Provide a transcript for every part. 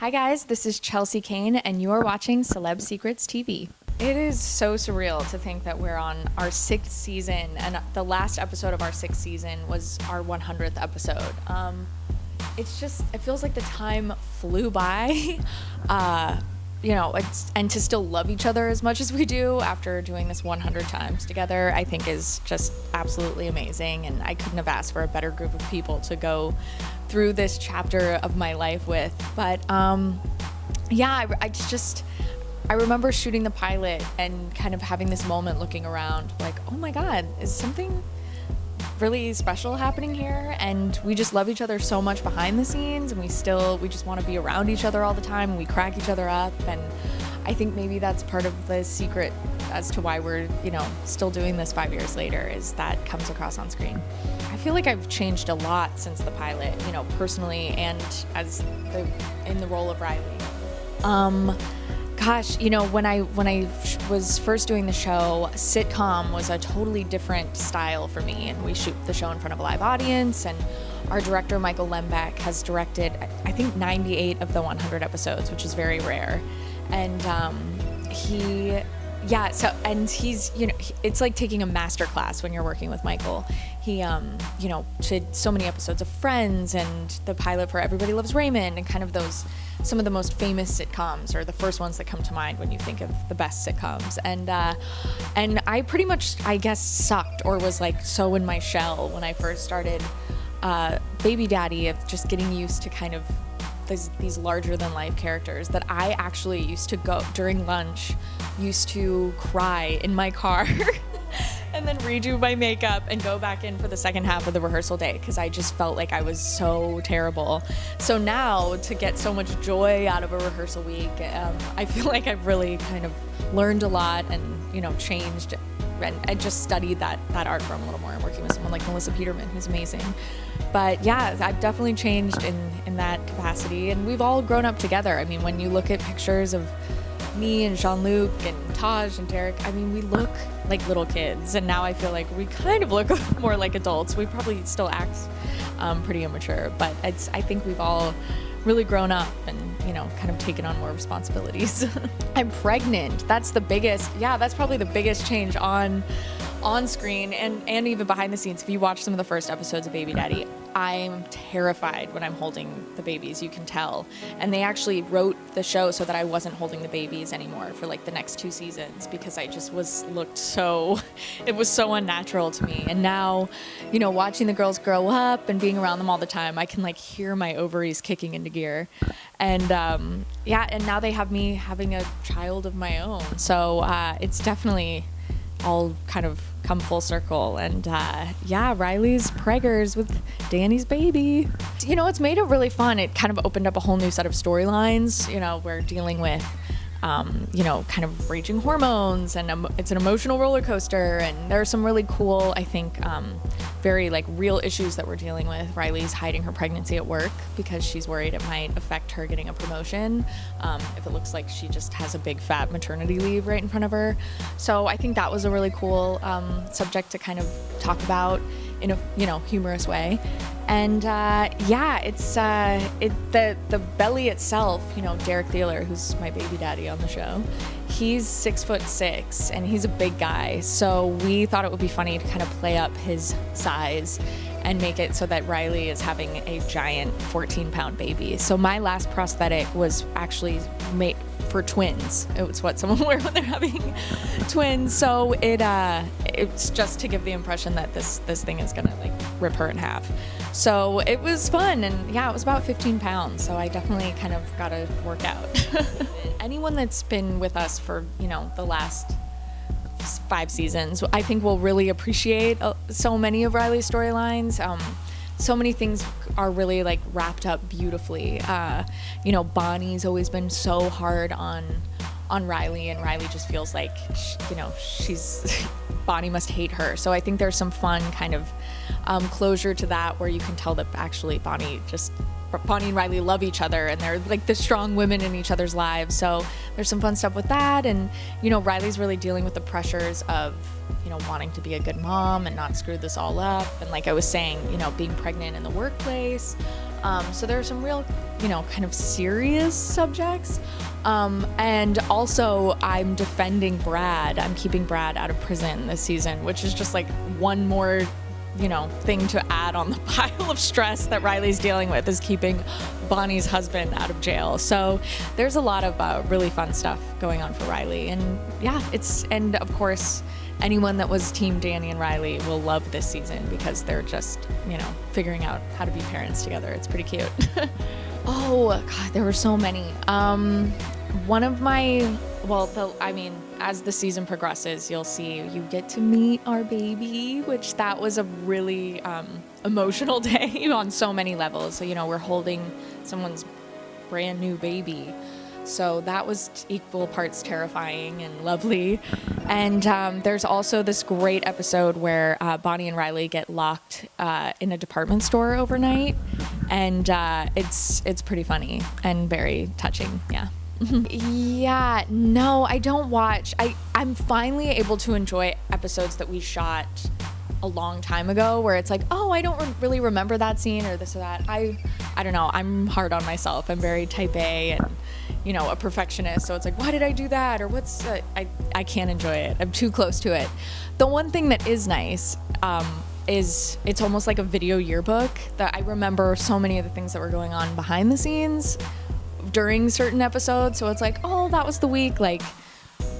Hi guys, this is Chelsea Kane and you are watching Celeb Secrets TV. It is so surreal to think that we're on our 6th season and the last episode of our 6th season was our 100th episode. It feels like the time flew by. And to still love each other as much as we do after doing this 100 times together, I think is just absolutely amazing. And I couldn't have asked for a better group of people to go through this chapter of my life with. But I remember shooting the pilot and kind of having this moment looking around like, oh my God, is something really special happening here? And we just love each other so much behind the scenes, and we just want to be around each other all the time, and we crack each other up. And I think maybe that's part of the secret as to why we're, still doing this 5 years later, is that comes across on screen. I feel like I've changed a lot since the pilot, personally and in the role of Riley. When I was first doing the show, sitcom was a totally different style for me, and we shoot the show in front of a live audience, and our director, Michael Lembeck, has directed, I think, 98 of the 100 episodes, which is very rare. And it's like taking a master class when you're working with Michael. He, did so many episodes of Friends and the pilot for Everybody Loves Raymond, and kind of some of the most famous sitcoms, or the first ones that come to mind when you think of the best sitcoms. And I pretty much, I guess, sucked or was like so in my shell when I first started Baby Daddy, of just getting used to kind of these larger than life characters, that I actually used to go during lunch, used to cry in my car and then redo my makeup and go back in for the second half of the rehearsal day, because I just felt like I was so terrible. So now, to get so much joy out of a rehearsal week, I feel like I've really kind of learned a lot and, changed, and I just studied that art form a little more, working with someone like Melissa Peterman, who's amazing. But yeah, I've definitely changed in that capacity, and we've all grown up together. I mean, when you look at pictures of me and Jean-Luc and Taj and Derek, I mean, we look like little kids, and now I feel like we kind of look more like adults. We probably still act pretty immature, but I think we've all really grown up and, kind of taken on more responsibilities. I'm pregnant. That's probably the biggest change on screen and even behind the scenes. If you watch some of the first episodes of Baby Daddy, I'm terrified when I'm holding the babies, you can tell. And they actually wrote the show so that I wasn't holding the babies anymore for like the next 2 seasons, because I just it was so unnatural to me. And now, watching the girls grow up and being around them all the time, I can like hear my ovaries kicking into gear. And and now they have me having a child of my own. So it's definitely all kind of come full circle. And Riley's preggers with Danny's baby. It's made it really fun. It kind of opened up a whole new set of storylines. We're dealing with kind of raging hormones, and it's an emotional roller coaster, and there are some really cool, I think, very like real issues that we're dealing with. Riley's hiding her pregnancy at work because she's worried it might affect her getting a promotion if it looks like she just has a big fat maternity leave right in front of her. So I think that was a really cool subject to kind of talk about in a humorous way. And it's the belly itself. Derek Thieler, who's my baby daddy on the show, he's 6'6" and he's a big guy. So we thought it would be funny to kind of play up his size and make it so that Riley is having a giant 14-pound baby. So my last prosthetic was actually made for twins. It was what someone wear when they're having twins. So it's just to give the impression that this thing is gonna like rip her in half. So it was fun, and it was about 15 pounds. So I definitely kind of got to work out. Anyone that's been with us for the last 5 seasons, I think will really appreciate so many of Riley's storylines. So many things are really like wrapped up beautifully. Bonnie's always been so hard on Riley, and Riley just feels like she's Bonnie must hate her. So I think there's some fun kind of closure to that, where you can tell that actually Bonnie and Riley love each other, and they're like the strong women in each other's lives. So there's some fun stuff with that. And Riley's really dealing with the pressures of wanting to be a good mom and not screw this all up, and like I was saying, being pregnant in the workplace, So there are some real, kind of serious subjects. And also I'm defending Brad. I'm keeping Brad out of prison this season, which is just like one more, thing to add on the pile of stress that Riley's dealing with, is keeping Bonnie's husband out of jail. So there's a lot of really fun stuff going on for Riley. And yeah, and of course, anyone that was Team Danny and Riley will love this season because they're just, figuring out how to be parents together. It's pretty cute. Oh, God, there were so many. One of my, as the season progresses, you'll see you get to meet our baby, which that was a really emotional day on so many levels. So, we're holding someone's brand new baby. So that was equal parts terrifying and lovely. And there's also this great episode where Bonnie and Riley get locked in a department store overnight. And it's pretty funny and very touching. Yeah. Yeah, no, I don't watch. I'm finally able to enjoy episodes that we shot a long time ago where it's like, oh, I don't really remember that scene or this or that. I don't know. I'm hard on myself. I'm very type A and, a perfectionist. So it's like, why did I do that? Or I can't enjoy it. I'm too close to it. The one thing that is nice is it's almost like a video yearbook that I remember so many of the things that were going on behind the scenes during certain episodes. So it's like, oh, that was the week, like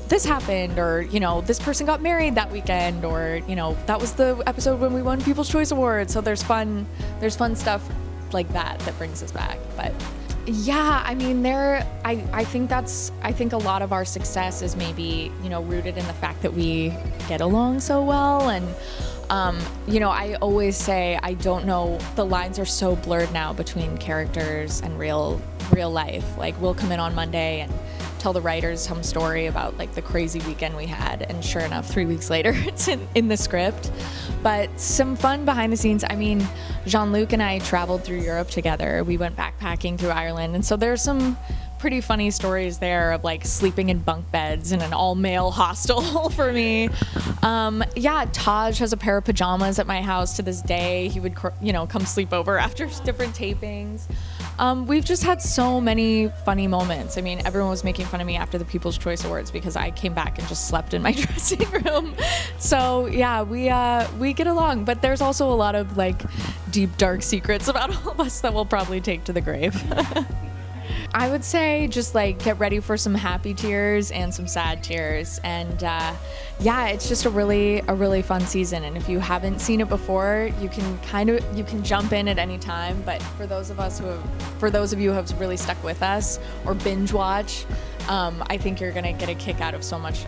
this happened, or, this person got married that weekend, or, that was the episode when we won People's Choice Awards. So there's fun stuff like that brings us back. But yeah, I mean, I think a lot of our success is maybe, rooted in the fact that we get along so well. And, I always say, I don't know, the lines are so blurred now between characters and real life. Like, we'll come in on Monday and tell the writers some story about like the crazy weekend we had, and sure enough, 3 weeks later it's in the script. But some fun behind the scenes. I mean, Jean-Luc and I traveled through Europe together. We went backpacking through Ireland, and so there's some pretty funny stories there of like sleeping in bunk beds in an all-male hostel for me. Yeah, Taj has a pair of pajamas at my house to this day. He would, come sleep over after different tapings. We've just had so many funny moments. I mean, everyone was making fun of me after the People's Choice Awards because I came back and just slept in my dressing room. So yeah, we get along, but there's also a lot of like deep, dark secrets about all of us that we'll probably take to the grave. I would say just like get ready for some happy tears and some sad tears. And yeah, it's just a really fun season. And if you haven't seen it before, you can jump in at any time. But for those of you who have really stuck with us or binge watch, I think you're gonna get a kick out of so much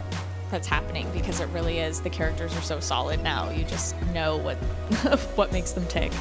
that's happening, because it really is, the characters are so solid now. You just know what makes them tick.